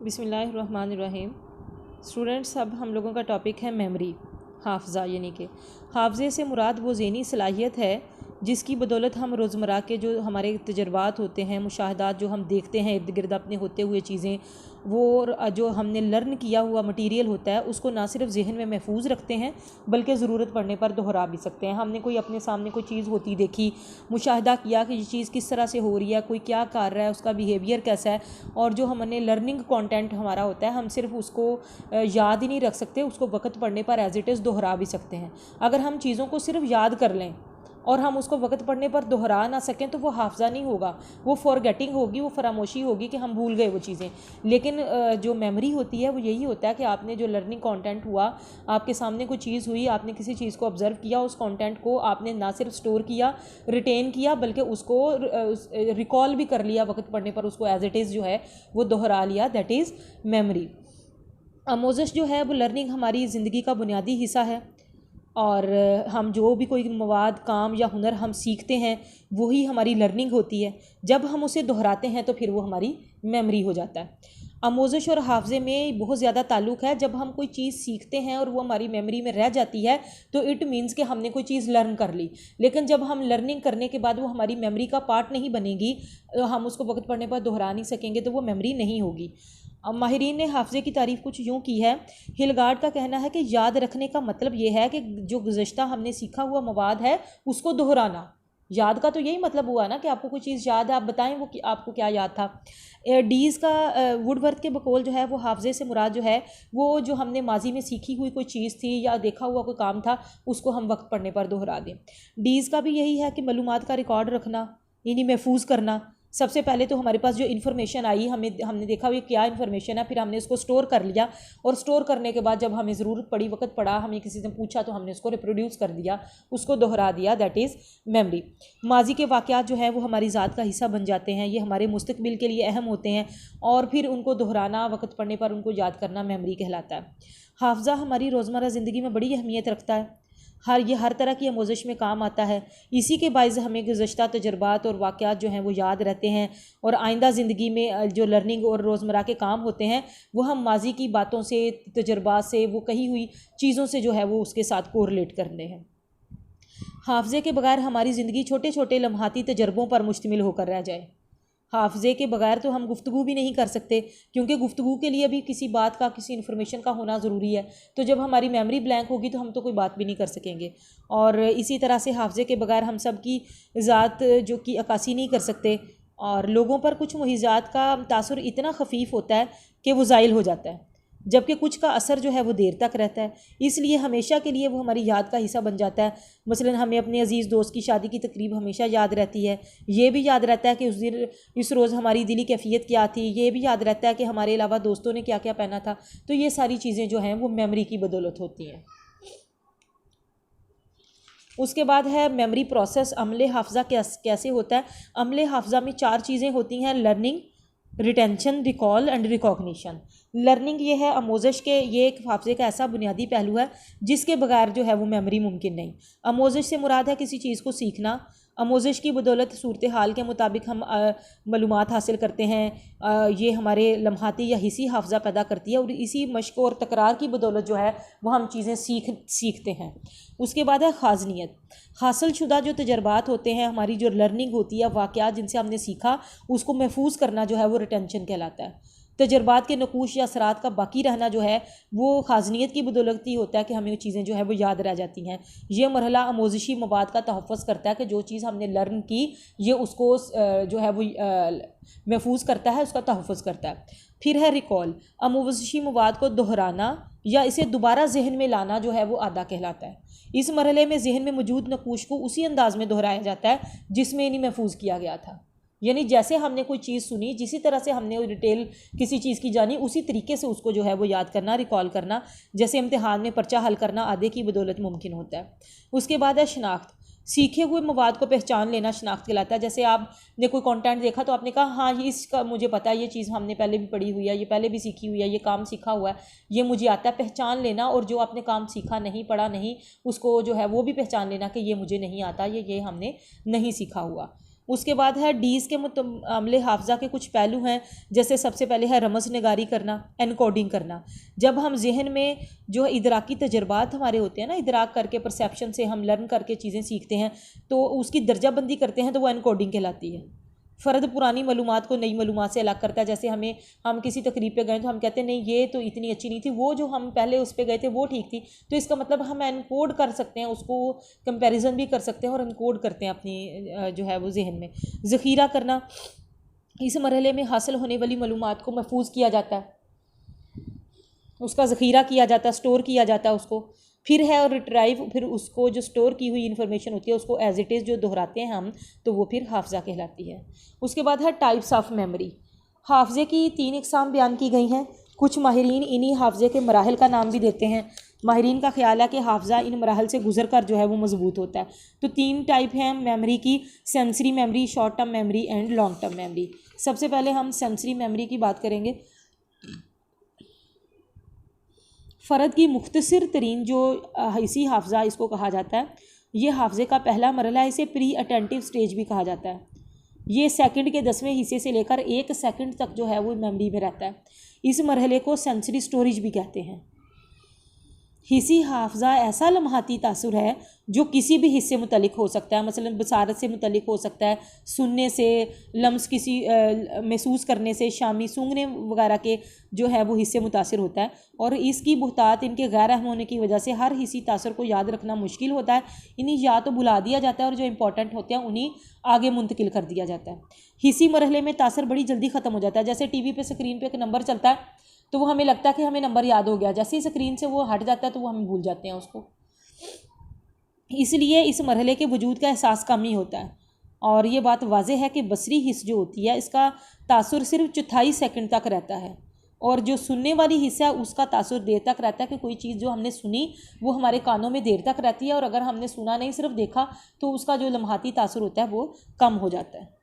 बिस्मिल्लाहिर्रहमानिर्रहीम। स्टूडेंट्स, अब हम लोगों का टॉपिक है मेमोरी, हाफ़ज़ा। यानी कि हाफ़ज़े से मुराद वो ज़हनी सलाहियत है जिसकी बदौलत हम रोज़मर्रा के जो हमारे तजर्बात होते हैं, मुशाहदात जो हम देखते हैं इर्द गिर्द अपने होते हुए चीज़ें, वो जो हमने लर्न किया हुआ मटीरियल होता है उसको ना सिर्फ जहन में महफूज रखते हैं बल्कि ज़रूरत पड़ने पर दोहरा भी सकते हैं। हमने कोई अपने सामने कोई चीज़ होती देखी, मुशाहदा किया कि ये चीज़ किस तरह से हो रही है, कोई क्या कर रहा है, उसका बिहेवियर कैसा है, और जो हमने लर्निंग कंटेंट हमारा होता है हम सिर्फ उसको याद ही नहीं रख सकते, उसको वक्त पढ़ने पर एज इट इज़ दोहरा भी सकते हैं। अगर हम चीज़ों को सिर्फ याद कर लें और हम उसको वक्त पढ़ने पर दोहरा ना सकें तो वो हाफ़ज़ा नहीं होगा, वो फॉरगेटिंग होगी, वो फरामोशी होगी कि हम भूल गए वो चीज़ें। लेकिन जो मेमोरी होती है वो यही होता है कि आपने जो लर्निंग कंटेंट हुआ, आपके सामने कोई चीज़ हुई, आपने किसी चीज़ को ऑब्ज़र्व किया, उस कंटेंट को आपने ना सिर्फ स्टोर किया, रिटेन किया, बल्कि उसको रिकॉल भी कर लिया वक्त पढ़ने पर, उसको एज इट इज़ जो है वो दोहरा लिया। That is memory. आमोज़श जो है वो लर्निंग हमारी ज़िंदगी का बुनियादी हिस्सा है, और हम जो भी कोई मवाद, काम या हुनर हम सीखते हैं वही हमारी लर्निंग होती है। जब हम उसे दोहराते हैं तो फिर वो हमारी मेमोरी हो जाता है। आमोज़श और हाफ़ज़े में बहुत ज़्यादा ताल्लुक़ है। जब हम कोई चीज़ सीखते हैं और वो हमारी मेमोरी में रह जाती है तो इट मीन्स कि हमने कोई चीज़ लर्न कर ली। लेकिन जब हम लर्निंग करने के बाद वो हमारी मेमोरी का पार्ट नहीं बनेगी, हम उसको वक्त पढ़ने पर दोहरा नहीं सकेंगे, तो वो मेमोरी नहीं होगी। अब माहिरीन ने हाफ़ज़े की तारीफ़ कुछ यूँ की है। हिलगार्ड का कहना है कि याद रखने का मतलब ये है कि जो गुज़श्ता हमने सीखा हुआ मवाद है उसको दोहराना। याद का तो यही मतलब हुआ ना कि आपको कोई चीज़ याद है, आप बताएं वो कि आपको क्या याद था। डीज़ का वुडवर्थ के बकौल जो है वो हाफ़ज़े से मुराद जो है वो जो हमने माजी में सीखी हुई कोई चीज़ थी या देखा हुआ कोई काम था उसको हम वक्त पढ़ने पर दोहरा दें। डीज़ का भी यही है कि मालूमात का रिकॉर्ड रखना, यानी महफूज करना। सबसे पहले तो हमारे पास जो इन्फॉर्मेशन आई, हमने देखा ये क्या इन्फॉर्मेशन है, फिर हमने उसको स्टोर कर लिया, और स्टोर करने के बाद जब हमें ज़रूरत पड़ी, वक्त पड़ा, हमें किसी से पूछा तो हमने उसको रिप्रोड्यूस कर दिया, उसको दोहरा दिया। That is memory. माजी के वाक़यात जो है वो हमारी ज़ात का हिस्सा बन जाते हैं, ये हमारे मुस्तकबिल के लिए अहम होते हैं, और फिर उनको दोहराना, वक्त पड़ने पर उनको याद करना मेमोरी कहलाता है। हाफ़ज़ा हमारी रोज़मर्रा ज़िंदगी में बड़ी अहमियत रखता है। हर तरह की आमोज़श में काम आता है। इसी के बायस हमें गुज़श्ता तजर्बात और वाक़यात जो हैं वो याद रहते हैं, और आइंदा ज़िंदगी में जो लर्निंग और रोज़मर्रा के काम होते हैं वो हम माजी की बातों से, तजर्बात से, वो कही हुई चीज़ों से जो है वो उसके साथ कोरिलेट करने हैं। हाफ़ज़े के बगैर हमारी ज़िंदगी छोटे छोटे लम्हाती तजर्बों पर मुश्तमिल होकर रह जाए। हाफ़ज़े के बगैर तो हम गुफ्तगू भी नहीं कर सकते, क्योंकि गुफ्तगू के लिए भी किसी बात का, किसी इन्फॉर्मेशन का होना ज़रूरी है। तो जब हमारी मेमोरी ब्लैंक होगी तो हम तो कोई बात भी नहीं कर सकेंगे। और इसी तरह से हाफ़ज़े के बगैर हम सब की ज़ात जो की अक्कासी नहीं कर सकते, और लोगों पर कुछ मुहिज़ात का तासुर इतना खफीफ होता है कि वो ज़ाइल हो जाता है, जबकि कुछ का असर जो है वो देर तक रहता है, इसलिए हमेशा के लिए वो हमारी याद का हिस्सा बन जाता है। मसलन हमें अपने अजीज़ दोस्त की शादी की तकरीब हमेशा याद रहती है, ये भी याद रहता है कि उस दिन, इस रोज़ हमारी दिली कैफियत क्या थी, ये भी याद रहता है कि हमारे अलावा दोस्तों ने क्या क्या पहना था। तो ये सारी चीज़ें जो हैं वो मेमोरी की बदौलत होती हैं। उसके बाद है मेमोरी प्रोसेस। अमले हाफ़ज़ा कैसे होता है। अमले हाफ़ज़ा में 4 चीज़ें होती हैं: learning, retention, recall and recognition. Learning ये है आमोज़श के, ये एक हाफ़ज़े का ऐसा बुनियादी पहलू है जिसके बगैर जो है वो मेमोरी मुमकिन नहीं। आमोज़श से मुराद है किसी चीज़ को सीखना। आमोज़श की बदौलत सूरत हाल के मुताबिक हम मालूमात हासिल करते हैं। ये हमारे लम्हाती या हिस्सी हाफ़ज़ा पैदा करती है, और इसी मश्क और तकरार की बदौलत जो है वो हम चीज़ें सीखते हैं। उसके बाद है खाज़नियत। हासिल शुदा जो तजर्बात होते हैं, हमारी जो लर्निंग होती है, वाक़यात जिनसे हमने सीखा, उसको महफूज करना जो है वो रिटेंशन कहलाता है। तजर्बात के नकूश या असरात का बाकी रहना जो है वो खाज़नियत की बदौलत ही होता है कि हमें वो चीज़ें जो है वो याद रह जाती हैं। ये मरहला आमोज़शी मवाद का तहफ़्फ़ुज़ करता है कि जो चीज़ हमने लर्न की ये उसको जो है वो महफूज करता है, उसका तहफ़्फ़ुज़ करता है। फिर है रिकॉल। आमोज़शी मवाद को दोहराना या इसे दोबारा जहन में लाना जो है वो आदा कहलाता है। इस मरहले में जहन में मौजूद नकूश को उसी अंदाज में दोहराया जाता है जिसमें इन्हें महफूज किया गया था। यानी जैसे हमने कोई चीज़ सुनी, जिसी तरह से हमने डिटेल किसी चीज़ की जानी, उसी तरीके से उसको जो है वो याद करना, रिकॉल करना, जैसे इम्तिहान में पर्चा हल करना आदि की बदौलत मुमकिन होता है। उसके बाद है शनाख्त। सीखे हुए मवाद को पहचान लेना शनाख्त कहलाता है। जैसे आपने कोई कंटेंट देखा तो आपने कहा हाँ ये इसका मुझे पता है, ये चीज़ हमने पहले भी पढ़ी हुई है, ये पहले भी सीखी हुई है, ये काम सीखा हुआ है, ये मुझे आता है। पहचान लेना, और जो आपने काम सीखा नहीं, पढ़ा नहीं, उसको जो है वो भी पहचान लेना कि ये मुझे नहीं आता, ये हमने नहीं सीखा हुआ। उसके बाद है डीज़ के मामले हाफजा के कुछ पहलू हैं, जैसे सबसे पहले है रमज़ नगारी करना, एनकोडिंग करना। जब हम जहन में जो इदराकी तजर्बात हमारे होते हैं ना, इदराक करके परसेप्शन से हम लर्न करके चीज़ें सीखते हैं, तो उसकी दर्जाबंदी करते हैं तो वो एनकोडिंग कहलाती है। फ़र्द पुरानी मालूमात को नई मालूमात से अलग करता है। जैसे हम किसी तकरीब पे गए तो हम कहते हैं नहीं ये तो इतनी अच्छी नहीं थी, वो जो हम पहले उस पे गए थे वो ठीक थी, तो इसका मतलब हम एनकोड कर सकते हैं उसको, कंपैरिजन भी कर सकते हैं और एनकोड करते हैं अपनी जो है वो जहन में। ज़ख़ीरा करना, इस मरहले में हासिल होने वाली मालूमात को महफूज किया जाता है, उसका ज़ख़ीरा किया जाता है, स्टोर किया जाता है उसको। फिर है और रिट्राइव, फिर उसको जो स्टोर की हुई इन्फॉर्मेशन होती है उसको एज इट इज़ जो दोहराते हैं हम, तो वो फिर हाफजा कहलाती है। उसके बाद है टाइप्स ऑफ मेमोरी। हाफजे की 3 इकसाम बयान की गई हैं। कुछ माहिरीन इन्हीं हाफजे के मराहल का नाम भी देते हैं। माहिरीन का ख्याल है कि हाफजा इन मराहल से गुजर कर जो है वो मजबूत होता है। तो 3 टाइप हैं मेमोरी की, sensory memory, short term memory and long term memory. सबसे पहले हम सेंसरी मेमोरी की बात करेंगे। फ़र्द की मुख्तसर तरीन जो हिस्सी हाफजा इसको कहा जाता है, ये हाफजे का पहला मरहला है, इसे प्री अटेंटिव स्टेज भी कहा जाता है। ये सेकंड के 10वें हिस्से से लेकर 1 सेकंड तक जो है वो मेमोरी में रहता है। इस मरहले को सेंसरी स्टोरेज भी कहते हैं। हिस्सी हाफजा ऐसा लम्हाती तासुर है जो किसी भी हिस्से मुतलिक हो सकता है, मसलन बसारत से मुतलिक हो सकता है, सुनने से, लम्स किसी महसूस करने से, शामी सूंघने वगैरह के जो है वो हिस्से मुतासिर होता है। और इसकी बुहतात इनके गैर अहम होने की वजह से हर हिस्सी तासुर को याद रखना मुश्किल होता है। इन्हें या तो भुला दिया जाता है और जो इंपॉर्टेंट होते हैं उन्हीं आगे मुंतकिल कर दिया जाता है। हिस्सी मरहले में तासुर बड़ी जल्दी ख़त्म हो जाता है। जैसे टीवी पे स्क्रीन पे एक नंबर चलता है तो वो हमें लगता है कि हमें नंबर याद हो गया, जैसे ही स्क्रीन से वो हट जाता है तो वो हम भूल जाते हैं उसको। इसलिए इस मरहले के वजूद का एहसास कम ही होता है। और ये बात वाज़ेह है कि बसरी हिस्स जो होती है इसका तासुर सिर्फ 1/4 सेकंड तक रहता है, और जो सुनने वाली हिस्सा है उसका तासुर देर तक रहता है कि कोई चीज़ जो हमने सुनी वो हमारे कानों में देर तक रहती है, और अगर हमने सुना नहीं सिर्फ देखा तो उसका जो लम्हाती तासुर होता है वो कम हो जाता है।